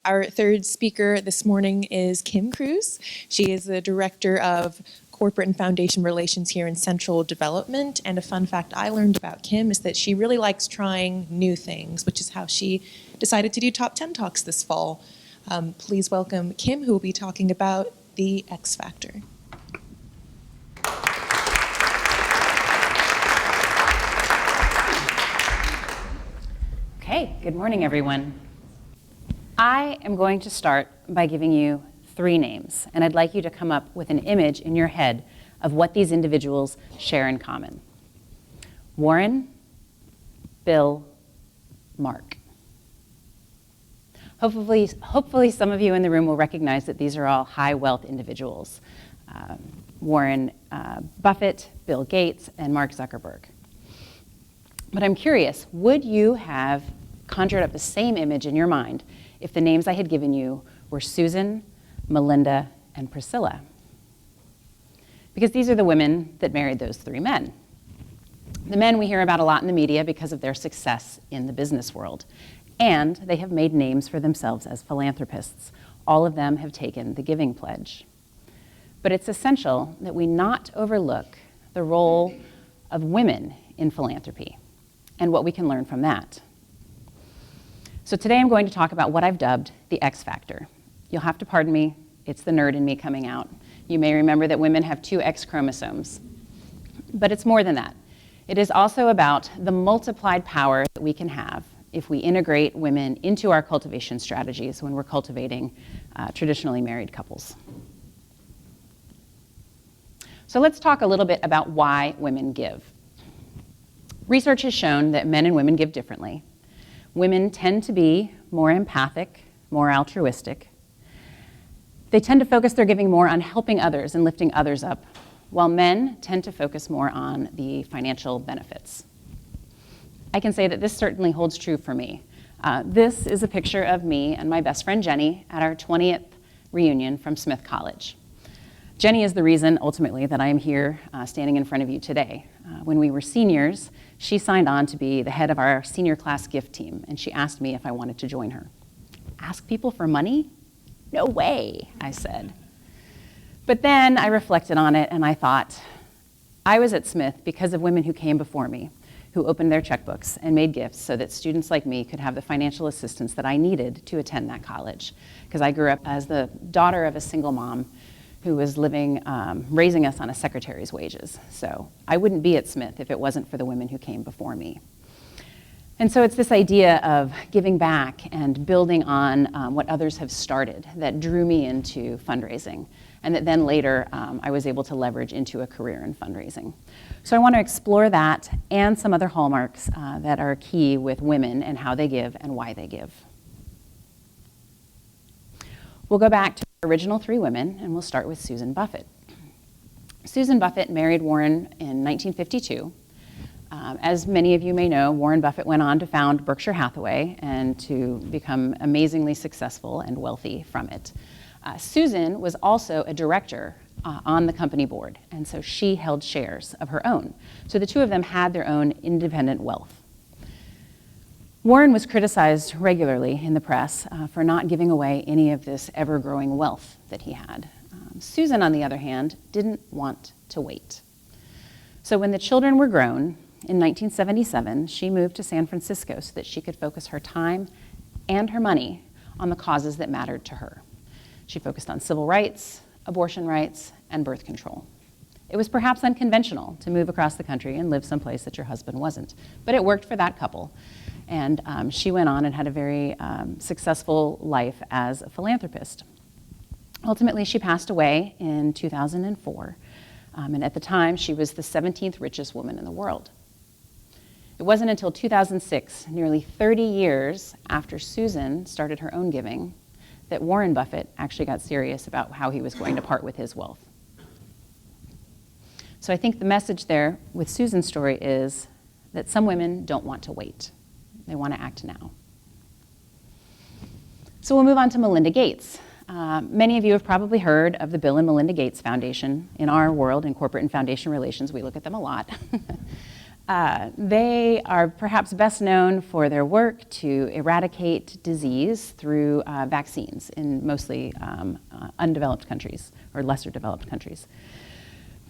Our third speaker this morning is Kim Kruse. She is the Director of Corporate and Foundation Relations here in Central Development. And a fun fact I learned about Kim is that she really likes trying new things, which is how she decided to do Top 10 Talks this fall. Please welcome Kim, who will be talking about the X Factor. Okay, good morning, everyone. I am going to start by giving you 3 names, and I'd like you to come up with an image in your head of what these individuals share in common. Warren, Bill, Mark. Hopefully some of you in the room will recognize that these are all high wealth individuals. Warren Buffett, Bill Gates, and Mark Zuckerberg. But I'm curious, would you have conjured up the same image in your mind if the names I had given you were Susan, Melinda, and Priscilla? Because these are the women that married those 3 men. The men we hear about a lot in the media because of their success in the business world. And they have made names for themselves as philanthropists. All of them have taken the Giving Pledge. But it's essential that we not overlook the role of women in philanthropy and what we can learn from that. So today I'm going to talk about what I've dubbed the X Factor. You'll have to pardon me, it's the nerd in me coming out. You may remember that women have 2 X chromosomes. But it's more than that. It is also about the multiplied power that we can have if we integrate women into our cultivation strategies when we're cultivating traditionally married couples. So let's talk a little bit about why women give. Research has shown that men and women give differently. Women tend to be more empathic, more altruistic. They tend to focus their giving more on helping others and lifting others up, while men tend to focus more on the financial benefits. I can say that this certainly holds true for me. This is a picture of me and my best friend Jenny at our 20th reunion from Smith College. Jenny is the reason, ultimately, that I am here standing in front of you today. When we were seniors, she signed on to be the head of our senior class gift team, and she asked me if I wanted to join her. Ask people for money? No way, I said. But then I reflected on it, and I thought, I was at Smith because of women who came before me, who opened their checkbooks and made gifts so that students like me could have the financial assistance that I needed to attend that college, because I grew up as the daughter of a single mom who was living, raising us on a secretary's wages. So I wouldn't be at Smith if it wasn't for the women who came before me. And so it's this idea of giving back and building on what others have started that drew me into fundraising, and that then later I was able to leverage into a career in fundraising. So I want to explore that and some other hallmarks that are key with women and how they give and why they give. We'll go back to the original 3 women, and we'll start with Susan Buffett. Susan Buffett married Warren in 1952. As many of you may know, Warren Buffett went on to found Berkshire Hathaway and to become amazingly successful and wealthy from it. Susan was also a director on the company board, and so she held shares of her own. So the 2 of them had their own independent wealth. Warren was criticized regularly in the press for not giving away any of this ever-growing wealth that he had. Susan, on the other hand, didn't want to wait. So when the children were grown, in 1977, she moved to San Francisco so that she could focus her time and her money on the causes that mattered to her. She focused on civil rights, abortion rights, and birth control. It was perhaps unconventional to move across the country and live someplace that your husband wasn't, but it worked for that couple. And she went on and had a very successful life as a philanthropist. Ultimately, she passed away in 2004. And at the time, she was the 17th richest woman in the world. It wasn't until 2006, nearly 30 years after Susan started her own giving, that Warren Buffett actually got serious about how he was going to part with his wealth. So I think the message there with Susan's story is that some women don't want to wait. They want to act now. So we'll move on to Melinda Gates. Many of you have probably heard of the Bill and Melinda Gates Foundation. In our world, in corporate and foundation relations, we look at them a lot. They are perhaps best known for their work to eradicate disease through vaccines in mostly undeveloped countries or lesser developed countries.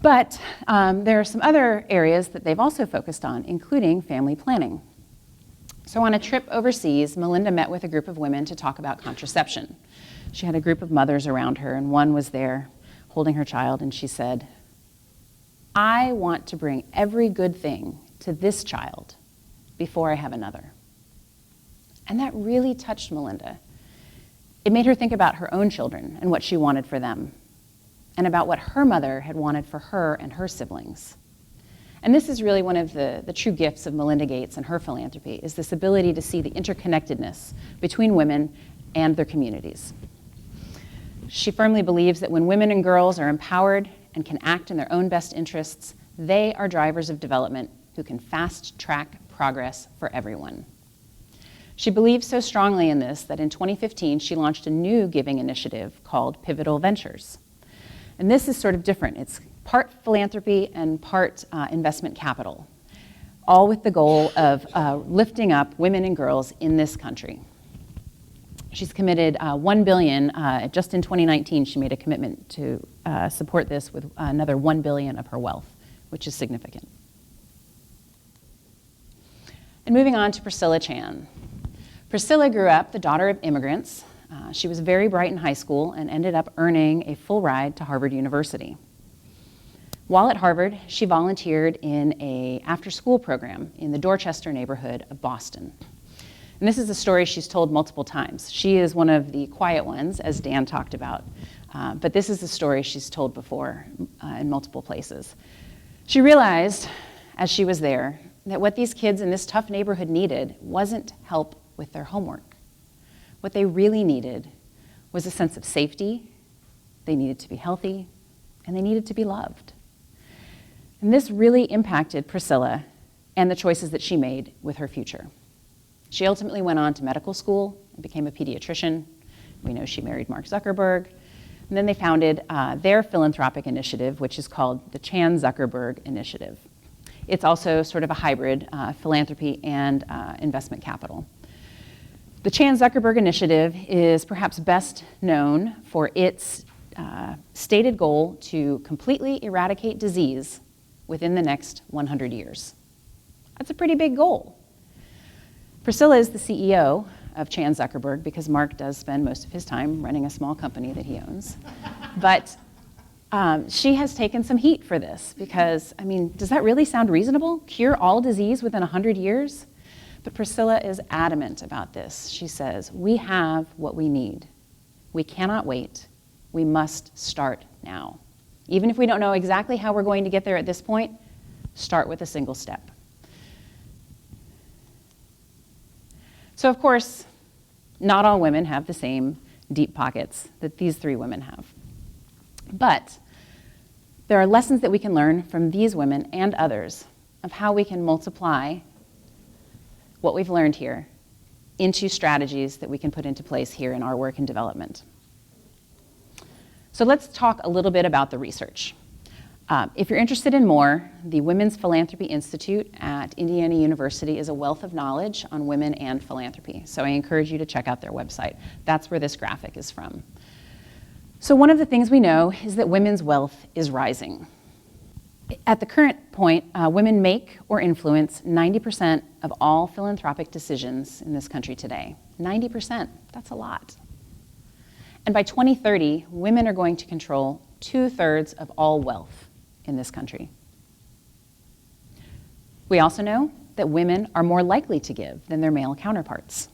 But there are some other areas that they've also focused on, including family planning. So on a trip overseas, Melinda met with a group of women to talk about contraception. She had a group of mothers around her, and one was there holding her child, and she said, "I want to bring every good thing to this child before I have another." And that really touched Melinda. It made her think about her own children and what she wanted for them, and about what her mother had wanted for her and her siblings. And this is really one of the true gifts of Melinda Gates and her philanthropy, is this ability to see the interconnectedness between women and their communities. She firmly believes that when women and girls are empowered and can act in their own best interests, they are drivers of development who can fast-track progress for everyone. She believes so strongly in this that in 2015, she launched a new giving initiative called Pivotal Ventures. And this is sort of different. It's part philanthropy and part investment capital, all with the goal of lifting up women and girls in this country. She's committed $1 billion. Just in 2019, she made a commitment to support this with another $1 billion of her wealth, which is significant. And moving on to Priscilla Chan. Priscilla grew up the daughter of immigrants. She was very bright in high school and ended up earning a full ride to Harvard University. While at Harvard, she volunteered in an after-school program in the Dorchester neighborhood of Boston. And this is a story she's told multiple times. She is one of the quiet ones, as Dan talked about, but this is a story she's told before in multiple places. She realized, as she was there, that what these kids in this tough neighborhood needed wasn't help with their homework. What they really needed was a sense of safety, they needed to be healthy, and they needed to be loved. And this really impacted Priscilla and the choices that she made with her future. She ultimately went on to medical school and became a pediatrician. We know she married Mark Zuckerberg. And then they founded their philanthropic initiative, which is called the Chan Zuckerberg Initiative. It's also sort of a hybrid philanthropy and investment capital. The Chan Zuckerberg Initiative is perhaps best known for its stated goal to completely eradicate disease within the next 100 years. That's a pretty big goal. Priscilla is the CEO of Chan Zuckerberg because Mark does spend most of his time running a small company that he owns. But she has taken some heat for this because, I mean, does that really sound reasonable? Cure all disease within 100 years? But Priscilla is adamant about this. She says, we have what we need. We cannot wait. We must start now. Even if we don't know exactly how we're going to get there at this point, start with a single step. So of course, not all women have the same deep pockets that these three women have. But there are lessons that we can learn from these women and others of how we can multiply what we've learned here into strategies that we can put into place here in our work and development. So let's talk a little bit about the research. If you're interested in more, the Women's Philanthropy Institute at Indiana University is a wealth of knowledge on women and philanthropy. So I encourage you to check out their website. That's where this graphic is from. So one of the things we know is that women's wealth is rising. At the current point, women make or influence 90% of all philanthropic decisions in this country today. 90%, that's a lot. And by 2030, women are going to control 2/3 of all wealth in this country. We also know that women are more likely to give than their male counterparts.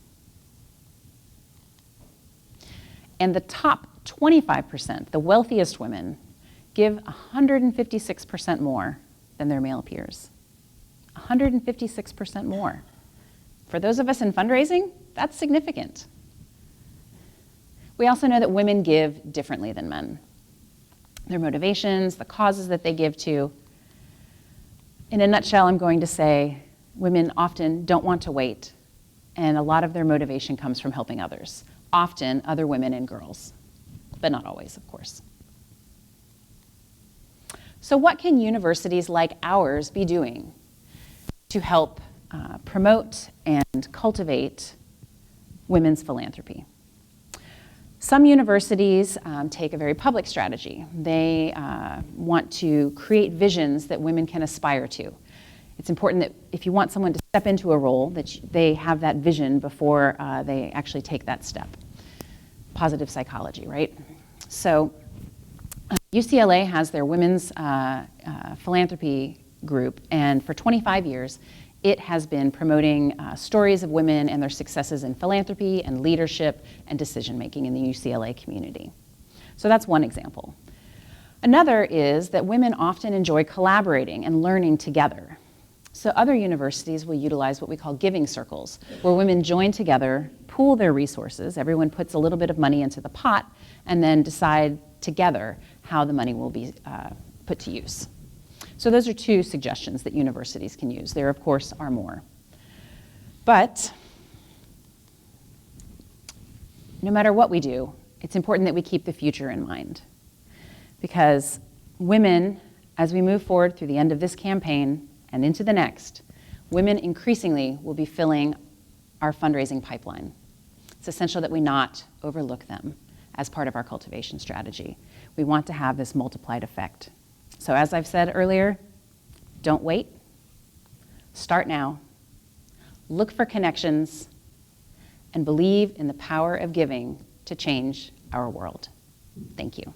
And the top 25%, the wealthiest women, give 156% more than their male peers. 156% more. For those of us in fundraising, that's significant. We also know that women give differently than men. Their motivations, the causes that they give to. In a nutshell, I'm going to say women often don't want to wait, and a lot of their motivation comes from helping others, often other women and girls, but not always, of course. So what can universities like ours be doing to help promote and cultivate women's philanthropy. Some universities take a very public strategy. They want to create visions that women can aspire to. It's important that if you want someone to step into a role, that they have that vision before they actually take that step. Positive psychology, right? So UCLA has their women's philanthropy group, and for 25 years, it has been promoting stories of women and their successes in philanthropy and leadership and decision-making in the UCLA community. So that's one example. Another is that women often enjoy collaborating and learning together. So other universities will utilize what we call giving circles, where women join together, pool their resources, everyone puts a little bit of money into the pot, and then decide together how the money will be put to use. So those are two suggestions that universities can use. There, of course, are more. But no matter what we do, it's important that we keep the future in mind. Because women, as we move forward through the end of this campaign and into the next, women increasingly will be filling our fundraising pipeline. It's essential that we not overlook them as part of our cultivation strategy. We want to have this multiplied effect. So as I've said earlier, don't wait. Start now. Look for connections and believe in the power of giving to change our world. Thank you.